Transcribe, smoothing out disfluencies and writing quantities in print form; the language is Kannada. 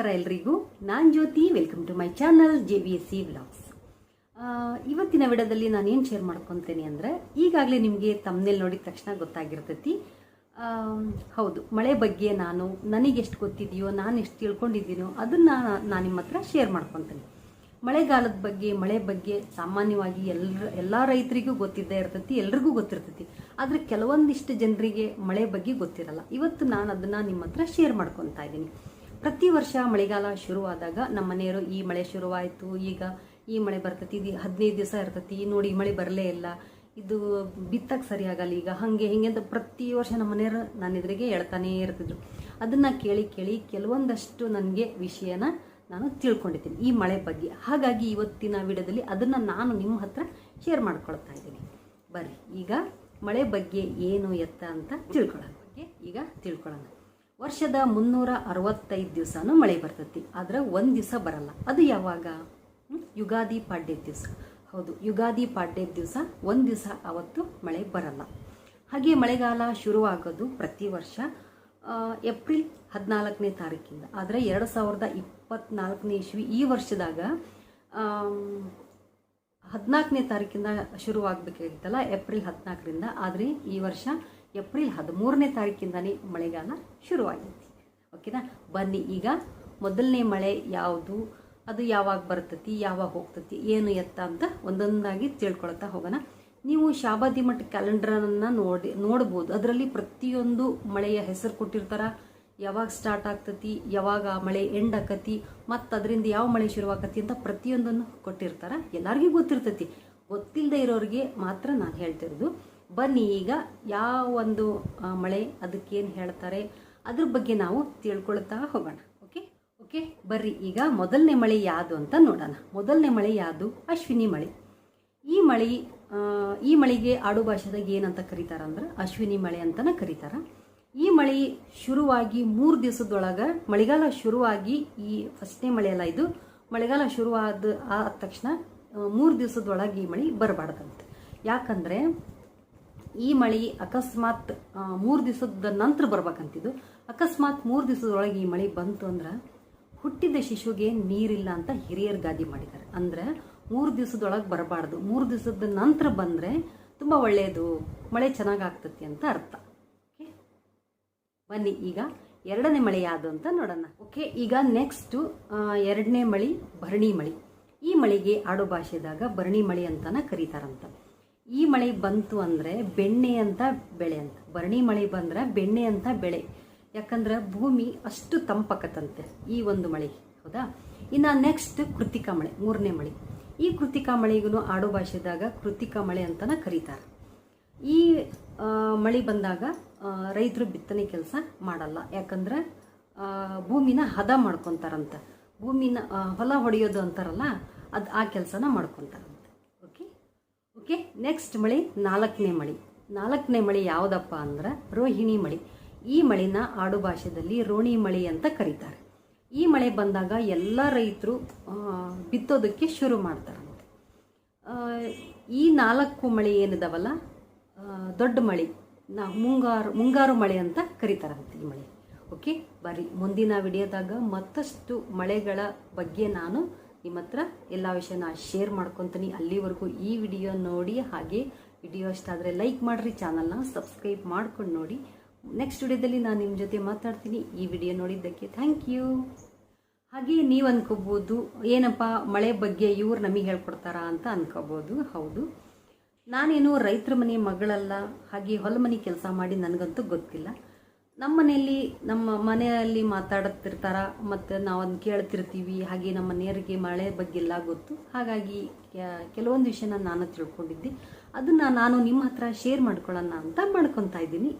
ನಮಸ್ಕಾರ ಎಲ್ರಿಗೂ. ನಾನು Jyoti. Welcome to my channel JVSC vlogs. ಇವತ್ತಿನ ವಿಡಿಯೋದಲ್ಲಿ ನಾನು ಏನು ಶೇರ್ ಮಾಡ್ಕೊತೇನೆ ಅಂದರೆ, ಈಗಾಗಲೇ ನಿಮಗೆ ತಮ್ಮನೇಲಿ ನೋಡಿದ ತಕ್ಷಣ ಗೊತ್ತಾಗಿರ್ತೈತಿ. ಹೌದು, ಮಳೆ ಬಗ್ಗೆ ನನಗೆ ಎಷ್ಟು ಗೊತ್ತಿದೆಯೋ, ನಾನು ಎಷ್ಟು ತಿಳ್ಕೊಂಡಿದ್ದೀನೋ ಅದನ್ನು ನಾನು ನಿಮ್ಮ ಹತ್ರ ಶೇರ್ ಮಾಡ್ಕೊತೇನೆ. ಮಳೆಗಾಲದ ಬಗ್ಗೆ, ಮಳೆ ಬಗ್ಗೆ ಸಾಮಾನ್ಯವಾಗಿ ಎಲ್ಲ ರೈತರಿಗೂ ಗೊತ್ತಿದ್ದೇ ಇರ್ತೈತಿ, ಎಲ್ರಿಗೂ ಗೊತ್ತಿರ್ತೈತಿ. ಆದರೆ ಕೆಲವೊಂದಿಷ್ಟು ಜನರಿಗೆ ಮಳೆ ಬಗ್ಗೆ ಗೊತ್ತಿರಲ್ಲ. ಇವತ್ತು ನಾನು ಅದನ್ನು ನಿಮ್ಮ ಹತ್ರ ಶೇರ್ ಮಾಡ್ಕೊತಾ ಇದ್ದೀನಿ. ಪ್ರತಿ ವರ್ಷ ಮಳೆಗಾಲ ಶುರುವಾದಾಗ ನಮ್ಮ ಮನೆಯವರು ಈ ಮಳೆ ಶುರುವಾಯಿತು, ಈಗ ಈ ಮಳೆ ಬರ್ತೈತಿ, ಇದು 15 ದಿವಸ ಇರ್ತೈತಿ, ನೋಡಿ ಈ ಮಳೆ ಬರಲೇ ಇಲ್ಲ, ಇದು ಬಿತ್ತಕ್ಕೆ ಸರಿಯಾಗಲ್ಲ, ಈಗ ಹಾಗೆ ಹಿಂಗೆ ಅಂತ ಪ್ರತಿ ವರ್ಷ ನಮ್ಮ ಮನೆಯವರು ನನ್ನ ಎದುರಿಗೆ ಹೇಳ್ತಾನೇ ಇರ್ತಿದ್ರು. ಅದನ್ನು ಕೇಳಿ ಕೇಳಿ ಕೆಲವೊಂದಷ್ಟು ನನಗೆ ವಿಷಯನ ನಾನು ತಿಳ್ಕೊಂಡಿದ್ದೀನಿ ಈ ಮಳೆ ಬಗ್ಗೆ. ಹಾಗಾಗಿ ಇವತ್ತಿನ ವಿಡಿಯೋದಲ್ಲಿ ಅದನ್ನು ನಾನು ನಿಮ್ಮ ಹತ್ರ ಶೇರ್ ಮಾಡ್ಕೊಳ್ತಾ ಇದ್ದೀನಿ. ಬರ್ರಿ ಈಗ ಮಳೆ ಬಗ್ಗೆ ಏನು ಎತ್ತ ಅಂತ ತಿಳ್ಕೊಳ್ಳೋಣ. ಈಗ ತಿಳ್ಕೊಳ್ಳೋಣ. ವರ್ಷದ 365 ದಿವಸನೂ ಮಳೆ ಬರ್ತೈತಿ, ಆದ್ರೆ ಒಂದು ದಿವಸ ಬರಲ್ಲ. ಅದು ಯಾವಾಗ? ಯುಗಾದಿ ಪಾಡ್ಯದ ದಿವಸ. ಹೌದು, ಯುಗಾದಿ ಪಾಡ್ಯದ ದಿವಸ ಒಂದು ದಿವಸ ಅವತ್ತು ಮಳೆ ಬರಲ್ಲ. ಹಾಗೆ ಮಳೆಗಾಲ ಶುರುವಾಗೋದು ಪ್ರತಿ ವರ್ಷ ಏಪ್ರಿಲ್ 14ನೇ ತಾರೀಕಿಂದ. ಆದರೆ 2024ನೇ ಇಸ್ವಿ ಈ ವರ್ಷದಾಗ 14ನೇ ತಾರೀಕಿಂದ ಶುರುವಾಗಬೇಕಾಗಿತ್ತಲ್ಲ, ಏಪ್ರಿಲ್ 14ರಿಂದ. ಆದರೆ ಈ ವರ್ಷ ಏಪ್ರಿಲ್ 13ನೇ ತಾರೀಕಿಂದನೇ ಮಳೆಗಾಲ ಶುರುವಾಗೈತಿ. ಓಕೆನಾ? ಬನ್ನಿ ಈಗ ಮೊದಲನೇ ಮಳೆ ಯಾವುದು, ಅದು ಯಾವಾಗ ಬರ್ತೈತಿ, ಯಾವಾಗ ಹೋಗ್ತೈತಿ, ಏನು ಎತ್ತ ಅಂತ ಒಂದೊಂದಾಗಿ ತಿಳ್ಕೊಳ್ತಾ ಹೋಗೋಣ. ನೀವು ಶಾಬಾದಿ ಮಠ ಕ್ಯಾಲೆಂಡರನ್ನು ನೋಡ್ಬೋದು. ಅದರಲ್ಲಿ ಪ್ರತಿಯೊಂದು ಮಳೆಯ ಹೆಸರು ಕೊಟ್ಟಿರ್ತಾರ, ಯಾವಾಗ ಸ್ಟಾರ್ಟ್ ಆಗ್ತತಿ, ಯಾವಾಗ ಮಳೆ ಎಂಡ್ ಆಕತಿ, ಮತ್ತು ಅದರಿಂದ ಯಾವ ಮಳೆ ಶುರುವಾಕತಿ ಅಂತ ಪ್ರತಿಯೊಂದನ್ನು ಕೊಟ್ಟಿರ್ತಾರ. ಎಲ್ಲರಿಗೂ ಗೊತ್ತಿರ್ತೈತಿ, ಗೊತ್ತಿಲ್ಲದೆ ಇರೋರಿಗೆ ಮಾತ್ರ ನಾನು ಹೇಳ್ತಿರೋದು. ಬನ್ನಿ ಈಗ ಯಾವ ಒಂದು ಮಳೆ, ಅದಕ್ಕೇನು ಹೇಳ್ತಾರೆ, ಅದ್ರ ಬಗ್ಗೆ ನಾವು ತಿಳ್ಕೊಳ್ತಾ ಹೋಗೋಣ. ಓಕೆ ಬರ್ರಿ ಈಗ ಮೊದಲನೇ ಮಳೆ ಯಾವುದು ಅಂತ ನೋಡೋಣ. ಮೊದಲನೇ ಮಳೆ ಯಾವುದು? ಅಶ್ವಿನಿ ಮಳೆ. ಈ ಮಳೆಗೆ ಆಡು ಭಾಷೆದಾಗ ಏನಂತ ಕರೀತಾರ ಅಂದ್ರೆ ಅಶ್ವಿನಿ ಮಳೆ ಅಂತಲೇ ಕರೀತಾರ. ಈ ಮಳೆ ಶುರುವಾಗಿ 3 ದಿವಸದೊಳಗೆ, ಮಳೆಗಾಲ ಶುರುವಾಗಿ ಈ ಫಸ್ಟ್ನೇ ಮಳೆ ಅಲ್ಲ ಇದು, ಮಳೆಗಾಲ ಶುರುವಾದ ತಕ್ಷಣ 3 ದಿವಸದೊಳಗೆ ಈ ಮಳೆ ಬರಬಾರ್ದಂತೆ. ಯಾಕಂದರೆ ಈ ಮಳೆ ಅಕಸ್ಮಾತ್ 3 ದಿವಸದ ನಂತರ ಬರ್ಬೇಕಂತಿದ್ದು. ಅಕಸ್ಮಾತ್ 3 ದಿವಸದೊಳಗೆ ಈ ಮಳೆ ಬಂತು ಅಂದ್ರೆ ಹುಟ್ಟಿದ ಶಿಶುಗೆ ನೀರಿಲ್ಲ ಅಂತ ಹಿರಿಯರು ಗಾದಿ ಮಾಡಿದ್ದಾರೆ. ಅಂದ್ರೆ 3 ದಿವಸದೊಳಗೆ ಬರಬಾರ್ದು, 3 ದಿವಸದ ನಂತರ ಬಂದರೆ ತುಂಬ ಒಳ್ಳೆಯದು, ಮಳೆ ಚೆನ್ನಾಗಾಗ್ತತಿ ಅಂತ ಅರ್ಥ. ಓಕೆ, ಬನ್ನಿ ಈಗ ಎರಡನೇ ಮಳೆ ಯಾವುದು ಅಂತ ನೋಡೋಣ. ಓಕೆ, ಈಗ ನೆಕ್ಸ್ಟು ಎರಡನೇ ಮಳೆ ಭರಣಿ ಮಳೆ. ಈ ಮಳೆಗೆ ಆಡು ಭಾಷೆದಾಗ ಭರಣಿ ಮಳೆ ಅಂತಲೇ ಕರೀತಾರಂತ. ಈ ಮಳೆ ಬಂತು ಅಂದರೆ ಬೆಣ್ಣೆ ಅಂತ ಬೆಳೆ ಅಂತ. ಭರಣಿ ಮಳೆ ಬಂದ್ರೆ ಬೆಣ್ಣೆ ಅಂತ ಬೆಳೆ. ಯಾಕಂದ್ರೆ ಭೂಮಿ ಅಷ್ಟು ತಂಪಕತ್ತಂತೆ ಈ ಒಂದು ಮಳೆ. ಹೌದಾ? ಇನ್ನು ನೆಕ್ಸ್ಟ್ ಕೃತಿಕಾ ಮಳೆ, 3ನೇ ಮಳೆ. ಈ ಕೃತಿಕಾ ಮಳೆಗೂ ಆಡು ಭಾಷೆದಾಗ ಕೃತಿಕಾ ಮಳೆ ಅಂತಲೇ ಕರೀತಾರೆ. ಈ ಮಳೆ ಬಂದಾಗ ರೈತರು ಬಿತ್ತನೆ ಕೆಲಸ ಮಾಡಲ್ಲ. ಯಾಕಂದ್ರೆ ಭೂಮಿನ ಹದ ಮಾಡ್ಕೊತಾರಂತ. ಭೂಮಿನ ಹೊಲ ಹೊಡೆಯೋದು ಅಂತಾರಲ್ಲ, ಆ ಕೆಲಸನ ಮಾಡ್ಕೊತಾರಂತ. ಓಕೆ, ನೆಕ್ಸ್ಟ್ ಮಳೆ 4ನೇ ಮಳೆ. 4ನೇ ಮಳೆ ಯಾವುದಪ್ಪ ಅಂದ್ರೆ ರೋಹಿಣಿ ಮಳೆ. ಈ ಮಳೆನ ಆಡು ಭಾಷೆಯಲ್ಲಿ ರೋಣಿ ಮಳೆ ಅಂತ ಕರೀತಾರೆ. ಈ ಮಳೆ ಬಂದಾಗ ಎಲ್ಲ ರೈತರು ಬಿತ್ತೋದಕ್ಕೆ ಶುರು ಮಾಡ್ತಾರಂತೆ. ಈ 4 ಮಳೆ ಏನಿದಾವಲ್ಲ, ದೊಡ್ಡ ಮಳೆ, ಮುಂಗಾರು ಮಳೆ ಅಂತ ಕರೀತಾರಂತೆ ಈ ಮಳೆ. ಓಕೆ, ಬರ್ರಿ ಮುಂದಿನ ವಿಡಿಯೋದಾಗ ಮತ್ತಷ್ಟು ಮಳೆಗಳ ಬಗ್ಗೆ ನಾನು ನಿಮ್ಮ ಹತ್ರ ಎಲ್ಲ ವಿಷಯನ ಶೇರ್ ಮಾಡ್ಕೊತೀನಿ. ಅಲ್ಲಿವರೆಗೂ ಈ ವಿಡಿಯೋ ನೋಡಿ, ಹಾಗೆ ವಿಡಿಯೋ ಇಷ್ಟ ಆದರೆ ಲೈಕ್ ಮಾಡಿರಿ, ಚಾನಲ್ನ ಸಬ್ಸ್ಕ್ರೈಬ್ ಮಾಡ್ಕೊಂಡು ನೋಡಿ. ನೆಕ್ಸ್ಟ್ ವಿಡಿಯೋದಲ್ಲಿ ನಾನು ನಿಮ್ಮ ಜೊತೆ ಮಾತಾಡ್ತೀನಿ. ಈ ವಿಡಿಯೋ ನೋಡಿದ್ದಕ್ಕೆ ಥ್ಯಾಂಕ್ ಯು. ಹಾಗೆ ನೀವು ಅನ್ಕೋಬೋದು, ಏನಪ್ಪ ಮಳೆ ಬಗ್ಗೆ ಇವ್ರು ನಮಗೆ ಹೇಳ್ಕೊಡ್ತಾರಾ ಅಂತ ಅನ್ಕೋಬೋದು. ಹೌದು, ನಾನೇನು ರೈತರ ಮನೆ ಮಗಳಲ್ಲ, ಹಾಗೆ ಹೊಲ ಮನೆ ಕೆಲಸ ಮಾಡಿ ನನಗಂತೂ ಗೊತ್ತಿಲ್ಲ. ನಮ್ಮ ಮನೆಯಲ್ಲಿ ಮಾತಾಡುತ್ತಿರ್ತಾರ, ಮತ್ತು ನಾವು ಅದನ್ನ ಕೇಳ್ತಿರ್ತೀವಿ. ಹಾಗೆ ನಮ್ಮ ಮನೆಯವರಿಗೆ ಮಳೆ ಬಗ್ಗೆ ಎಲ್ಲ ಗೊತ್ತು. ಹಾಗಾಗಿ ಕೆಲವೊಂದು ವಿಷಯನ ನಾನು ತಿಳ್ಕೊಂಡಿದ್ದೆ, ಅದನ್ನು ನಾನು ನಿಮ್ಮ ಹತ್ರ ಶೇರ್ ಮಾಡ್ಕೊಳ್ಳೋಣ ಅಂತ ಮಾಡ್ಕೊತಾ ಇದ್ದೀನಿ.